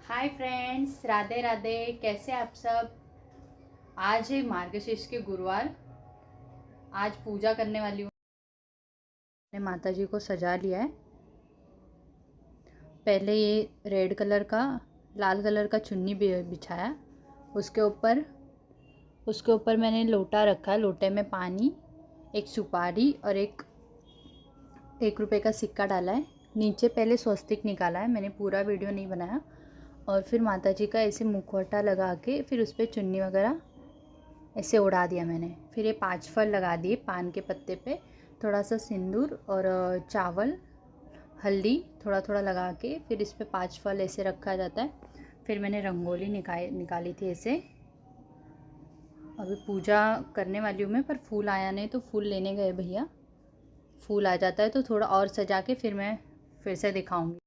Hi friends, Radhe Radhe. कैसे आप सब। आज है मार्गशीर्ष के गुरुवार। आज पूजा करने वाली हूँ। मैंने माता जी को सजा लिया है। पहले ये रेड कलर का लाल कलर का चुन्नी बिछाया। उसके ऊपर मैंने लोटा रखा। लोटे में पानी, एक सुपारी और एक रुपए का सिक्का डाला है। नीचे पहले स्वस्तिक निकाला है। मैंने पूरा वीडियो नहीं बनाया। और फिर माता जी का ऐसे मुखौटा लगा के फिर उस पर चुन्नी वगैरह ऐसे उड़ा दिया मैंने। फिर ये 5 फल लगा दिए पान के पत्ते पे। थोड़ा सा सिंदूर और चावल, हल्दी थोड़ा थोड़ा लगा के फिर इस पे 5 फल ऐसे रखा जाता है। फिर मैंने रंगोली निकाली थी ऐसे। अभी पूजा करने वाली हूँ मैं, पर फूल आया नहीं तो फूल लेने गए भैया। फूल आ जाता है तो थोड़ा और सजा के फिर मैं फिर से दिखाऊंगी।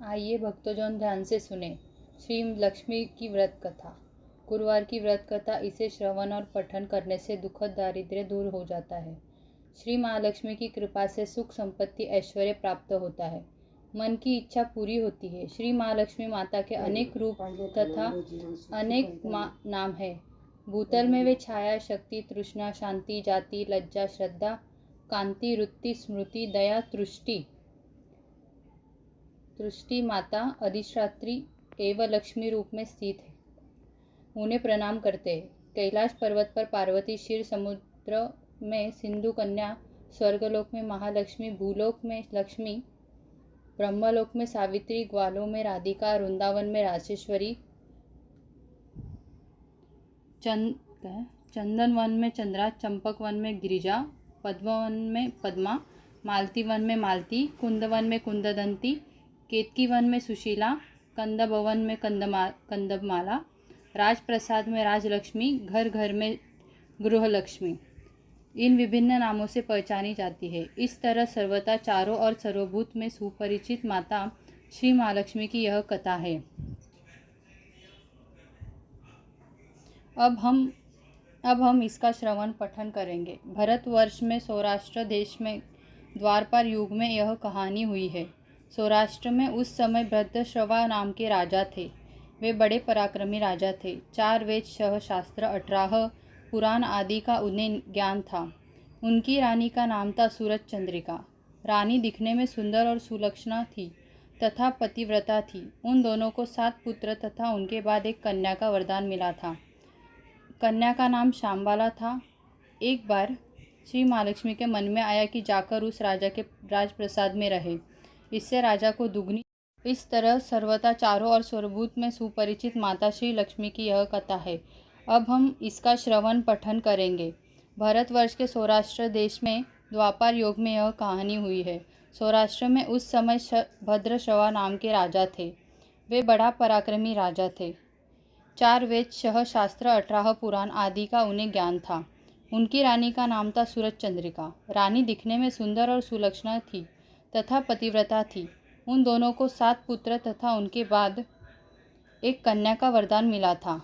आइए भक्तजन, ध्यान से सुने श्री लक्ष्मी की व्रत कथा। गुरुवार की व्रत कथा। इसे श्रवण और पठन करने से दुखद दारिद्र्य दूर हो जाता है। श्री महालक्ष्मी की कृपा से सुख संपत्ति ऐश्वर्य प्राप्त होता है। मन की इच्छा पूरी होती है। श्री महालक्ष्मी माता के अनेक रूप तथा अनेक नाम है। भूतल में वे छाया, शक्ति, तृष्णा, शांति, जाति, लज्जा, श्रद्धा, कांति, रुत्ति, स्मृति, दया, तुष्टि माता, अधिष्ठात्री एवं लक्ष्मी रूप में स्थित है। उन्हें प्रणाम करते हैं। कैलाश पर्वत पर पार्वती, क्षीर समुद्र में सिंधु कन्या, स्वर्गलोक में महालक्ष्मी, भूलोक में लक्ष्मी, ब्रह्मलोक में सावित्री, ग्वालों में राधिका, वृंदावन में राजेश्वरी, चंदन वन में चंद्रा, चंपक वन में गिरिजा, पद्मवन में पद्मा, मालती वन में मालती, कुंदवन में कुंददंती, केतकी वन में सुशीला, कंद भवन में कंदमाला, राजप्रसाद में राजलक्ष्मी, घर घर में गृहलक्ष्मी। इन विभिन्न नामों से पहचानी जाती है। इस तरह सर्वथा चारों और सर्वभूत में सुपरिचित माता श्री महालक्ष्मी की यह कथा है। अब हम इसका श्रवण पठन करेंगे। भारतवर्ष में सौराष्ट्र देश में द्वापर युग में यह कहानी हुई है। सौराष्ट्र में उस समय भद्रश्रवा नाम के राजा थे। वे बड़े पराक्रमी राजा थे। 4 वेद, 6 शास्त्र, 18 पुराण आदि का उन्हें ज्ञान था। उनकी रानी का नाम था सूरज चंद्रिका। रानी दिखने में सुंदर और सुलक्षणा थी तथा पतिव्रता थी। उन दोनों को 7 पुत्र तथा उनके बाद एक कन्या का वरदान मिला था। कन्या का नाम शांबाला था। एक बार श्री महालक्ष्मी के मन में आया कि जाकर उस राजा के राजप्रसाद में रहे। इससे राजा को दुगनी। इस तरह सर्वथा चारों और सर्वभूत में सुपरिचित माता श्री लक्ष्मी की यह कथा है। अब हम इसका श्रवण पठन करेंगे। भारतवर्ष के सौराष्ट्र देश में द्वापर युग में यह कहानी हुई है। सौराष्ट्र में उस समय भद्रश्रवा नाम के राजा थे। वे बड़ा पराक्रमी राजा थे। 4 वेद, 6 शास्त्र, 18 पुराण आदि का उन्हें ज्ञान था। उनकी रानी का नाम था सूरज चंद्रिका। रानी दिखने में सुंदर और सुलक्षणा थी तथा पतिव्रता थी। उन दोनों को 7 पुत्र तथा उनके बाद एक कन्या का वरदान मिला था।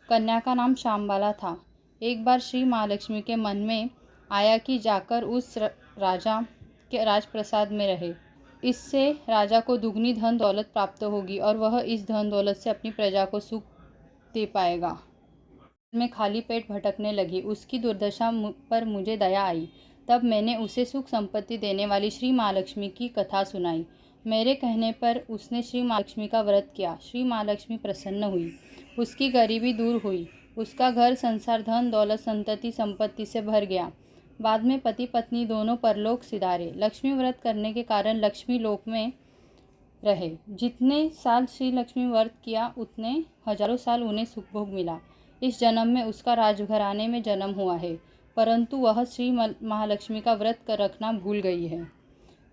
कन्या का नाम शांबाला था। एक बार श्री महालक्ष्मी के मन में आया कि जाकर उस राजा के राजप्रसाद में रहे। इससे राजा को दुगनी धन दौलत प्राप्त होगी और वह इस धन दौलत से अपनी प्रजा को सुख दे पाएगा। मैं खाली पेट भटकने लगी। उसकी दुर्दशा पर मुझे दया आई। तब मैंने उसे सुख संपत्ति देने वाली श्री महालक्ष्मी की कथा सुनाई। मेरे कहने पर उसने श्री महालक्ष्मी का व्रत किया। श्री महालक्ष्मी प्रसन्न हुई। उसकी गरीबी दूर हुई। उसका घर संसार, धन दौलत, संतति संपत्ति से भर गया। बाद में पति पत्नी दोनों परलोक सिधारे। लक्ष्मी व्रत करने के कारण लक्ष्मी लोक में रहे। जितने साल श्री लक्ष्मी व्रत किया उतने हजारों साल उन्हें सुख भोग मिला। इस जन्म में उसका राजघराने में जन्म हुआ है, परंतु वह श्री महालक्ष्मी का व्रत कर रखना भूल गई है।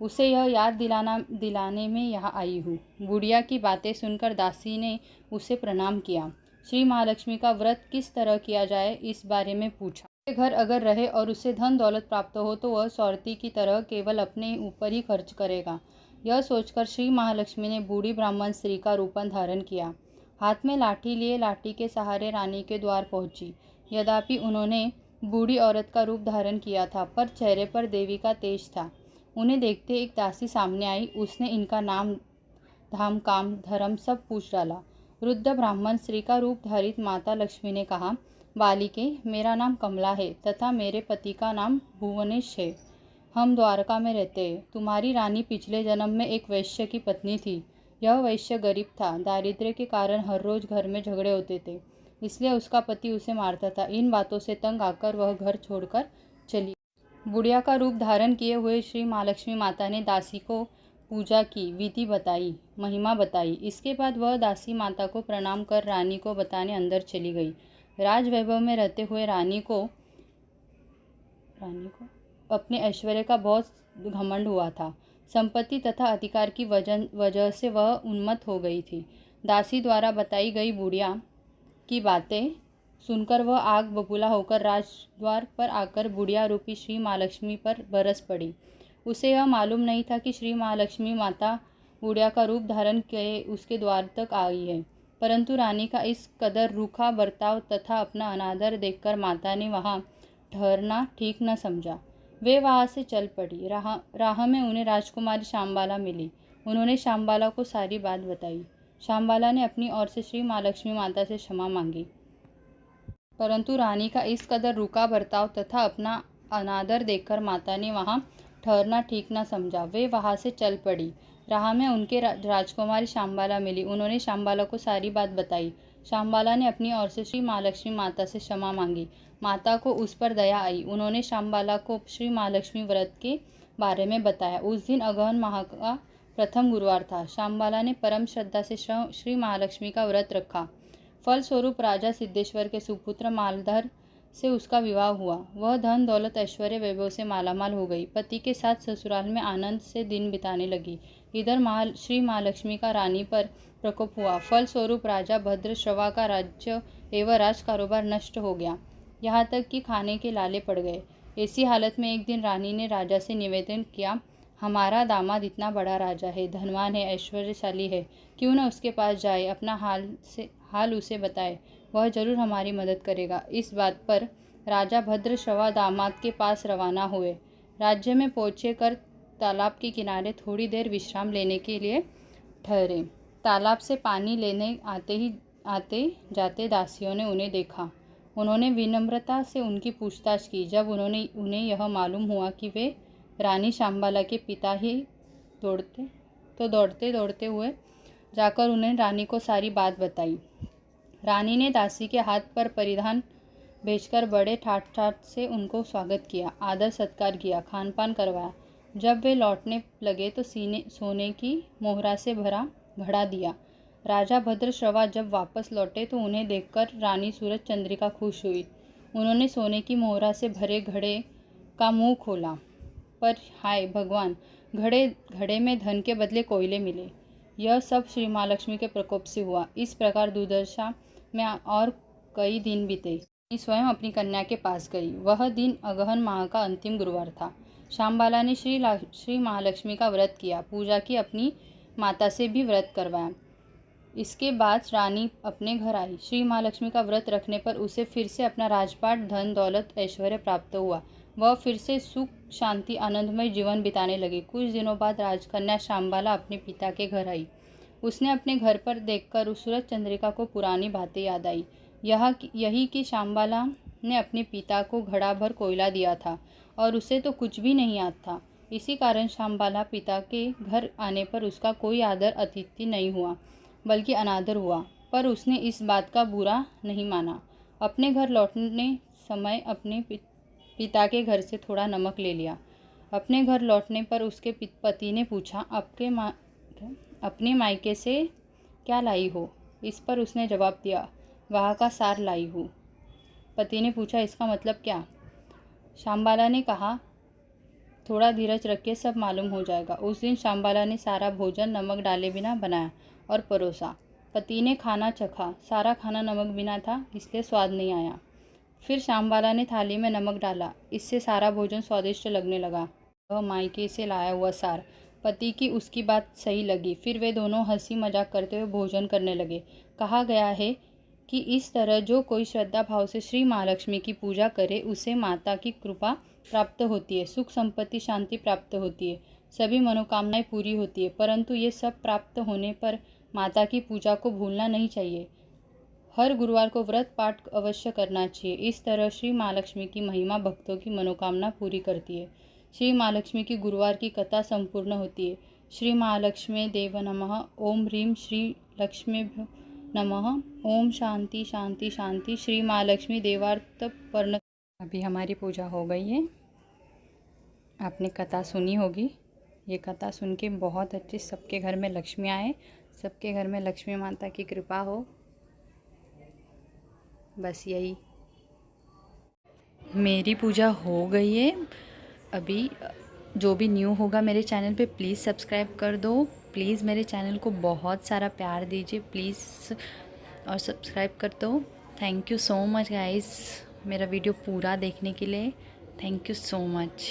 उसे यह याद दिलाने में यहाँ आई हूँ। बुढ़िया की बातें सुनकर दासी ने उसे प्रणाम किया। श्री महालक्ष्मी का व्रत किस तरह किया जाए इस बारे में पूछा। घर अगर रहे और उसे धन दौलत प्राप्त हो तो वह सौरती की तरह केवल अपने ऊपर ही खर्च करेगा। यह सोचकर श्री महालक्ष्मी ने बूढ़ी ब्राह्मण स्त्री का रूपन धारण किया। हाथ में लाठी लिए लाठी के सहारे रानी के द्वार पहुंची। यद्यपि उन्होंने बूढ़ी औरत का रूप धारण किया था, पर चेहरे पर देवी का तेज था। उन्हें देखते एक दासी सामने आई। उसने इनका नाम, धाम, काम, धर्म सब पूछ डाला। वृद्ध ब्राह्मण स्त्री का रूप धारित माता लक्ष्मी ने कहा, बालिके, मेरा नाम कमला है तथा मेरे पति का नाम भुवनेश है। हम द्वारका में रहते हैं। तुम्हारी रानी पिछले जन्म में एक वैश्य की पत्नी थी। यह वैश्य गरीब था। दारिद्र्य के कारण हर रोज घर में झगड़े होते थे, इसलिए उसका पति उसे मारता था। इन बातों से तंग आकर वह घर छोड़कर चली। बुढ़िया का रूप धारण किए हुए श्री महालक्ष्मी माता ने दासी को पूजा की विधि बताई, महिमा बताई। इसके बाद वह दासी माता को प्रणाम कर रानी को बताने अंदर चली गई। राजवैभव में रहते हुए रानी को अपने ऐश्वर्य का बहुत घमंड हुआ था। संपत्ति तथा अधिकार की वजह से वह उन्मत्त हो गई थी। दासी द्वारा बताई गई बुढ़िया की बातें सुनकर वह आग बबूला होकर राजद्वार पर आकर बुढ़िया रूपी श्री महालक्ष्मी पर बरस पड़ी। उसे यह मालूम नहीं था कि श्री महालक्ष्मी माता बुढ़िया का रूप धारण किए उसके द्वार तक आई है। परंतु रानी का इस कदर रूखा बर्ताव तथा अपना अनादर देखकर माता ने वहाँ ठहरना ठीक न समझा। वे वहाँ से चल पड़ी। राह में उन्हें राजकुमारी शांबाला मिली। उन्होंने शांबाला को सारी बात बताई। शांबाला ने अपनी ओर से श्री महालक्ष्मी माता से क्षमा मांगी, परंतु रानी का इस कदर रूखा बर्ताव तथा अपना अनादर देखकर माता ने वहाँ ठहरना ठीक न समझा। वे वहाँ से चल पड़ी। राह में उनके राजकुमारी शांबाला मिली। उन्होंने शांबाला को सारी बात बताई। शांबाला ने अपनी ओर से श्री महालक्ष्मी माता से क्षमा मांगी। माता को उस पर दया आई। उन्होंने शांबाला को श्री महालक्ष्मी व्रत के बारे में बताया। उस दिन अगहन माह का प्रथम गुरुवार था। शांबाला ने परम श्रद्धा से श्री महालक्ष्मी का व्रत रखा। फलस्वरूप राजा सिद्धेश्वर के सुपुत्र मालधर से उसका विवाह हुआ। वह धन दौलत ऐश्वर्य वैभव से मालामाल हो गई। पति के साथ ससुराल में आनंद से दिन बिताने लगी। इधर श्री महालक्ष्मी का रानी पर प्रकोप हुआ। फलस्वरूप राजा भद्रश्रवा का राज्य एवं राज कारोबार नष्ट हो गया, यहाँ तक कि खाने के लाले पड़ गए। ऐसी हालत में एक दिन रानी ने राजा से निवेदन किया, हमारा दामाद इतना बड़ा राजा है, धनवान है, ऐश्वर्यशाली है, क्यों न उसके पास जाए, अपना हाल उसे बताए, वह जरूर हमारी मदद करेगा। इस बात पर राजा भद्रश्रवा दामाद के पास रवाना हुए। राज्य में पहुँचे कर तालाब के किनारे थोड़ी देर विश्राम लेने के लिए ठहरे। तालाब से पानी लेने आते जाते दासियों ने उन्हें देखा। उन्होंने विनम्रता से उनकी पूछताछ की। जब उन्हें यह मालूम हुआ कि वे रानी शांबाला के पिता ही दौड़ते दौड़ते हुए जाकर उन्हें रानी को सारी बात बताई। रानी ने दासी के हाथ पर परिधान भेजकर बड़े ठाट से उनको स्वागत किया, आदर सत्कार किया, खान पान करवाया। जब वे लौटने लगे तो सोने की मोहरा से भरा घड़ा दिया। राजा भद्रश्रवा जब वापस लौटे तो उन्हें देखकर रानी सूरज चंद्रिका खुश हुई। उन्होंने सोने की मोहरा से भरे घड़े का मुंह खोला, पर हाय भगवान, घड़े में धन के बदले कोयले मिले। यह सब श्री महालक्ष्मी के प्रकोप से हुआ। इस प्रकार दुर्दशा में और कई दिन बीते। स्वयं अपनी कन्या के पास गई। वह दिन अगहन माह का अंतिम गुरुवार था। शांबाला ने श्री महालक्ष्मी का व्रत किया, पूजा की, अपनी माता से भी व्रत करवाया। इसके बाद रानी अपने घर आई। श्री महालक्ष्मी का व्रत रखने पर उसे फिर से अपना राजपाट, धन दौलत, ऐश्वर्य प्राप्त हुआ। वह फिर से सुख शांति आनंदमय जीवन बिताने लगी। कुछ दिनों बाद राजकन्या शांबाला अपने पिता के घर आई। उसने अपने घर पर देखकर सूरज चंद्रिका को पुरानी बातें याद आई। यही कि शांबाला ने अपने पिता को घड़ा भर कोयला दिया था और उसे तो कुछ भी नहीं याद था। इसी कारण शांबाला पिता के घर आने पर उसका कोई आदर अतिथि नहीं हुआ, बल्कि अनादर हुआ। पर उसने इस बात का बुरा नहीं माना। अपने घर लौटने समय अपने पिता के घर से थोड़ा नमक ले लिया। अपने घर लौटने पर उसके पति ने पूछा, अपने मायके से क्या लाई हो? इस पर उसने जवाब दिया, वहाँ का सार लाई हूँ। पति ने पूछा, इसका मतलब क्या? शांबाला ने कहा, थोड़ा धीरज रखिए, सब मालूम हो जाएगा। उस दिन शांबाला ने सारा भोजन नमक डाले बिना बनाया और परोसा। पति ने खाना चखा। सारा खाना नमक बिना था, इसलिए स्वाद नहीं आया। फिर शांबाला ने थाली में नमक डाला, इससे सारा भोजन स्वादिष्ट लगने लगा। वह मायके से लाया हुआ सार। पति की उसकी बात सही लगी। फिर वे दोनों हंसी मजाक करते हुए भोजन करने लगे। कहा गया है कि इस तरह जो कोई श्रद्धा भाव से श्री महालक्ष्मी की पूजा करे उसे माता की कृपा प्राप्त होती है, सुख संपत्ति शांति प्राप्त होती है, सभी मनोकामनाएं पूरी होती है। परंतु ये सब प्राप्त होने पर माता की पूजा को भूलना नहीं चाहिए। हर गुरुवार को व्रत पाठ अवश्य करना चाहिए। इस तरह श्री महालक्ष्मी की महिमा भक्तों की मनोकामना पूरी करती है। श्री महालक्ष्मी की गुरुवार की कथा संपूर्ण होती है। श्री महालक्ष्मी देव नमः। ओम ह्रीं श्री लक्ष्मी नमः। ओम शांति शांति शांति। श्री महालक्ष्मी देवार्थ पर्ण। अभी हमारी पूजा हो गई है। आपने कथा सुनी होगी। ये कथा सुन के बहुत अच्छी, सबके घर में लक्ष्मी आए, सबके घर में लक्ष्मी माता की कृपा हो। बस यही, मेरी पूजा हो गई है। अभी जो भी न्यू होगा मेरे चैनल पे प्लीज़ सब्सक्राइब कर दो। प्लीज़ मेरे चैनल को बहुत सारा प्यार दीजिए प्लीज़, और सब्सक्राइब कर दो। Thank you so much guys मेरा वीडियो पूरा देखने के लिए। Thank you so much.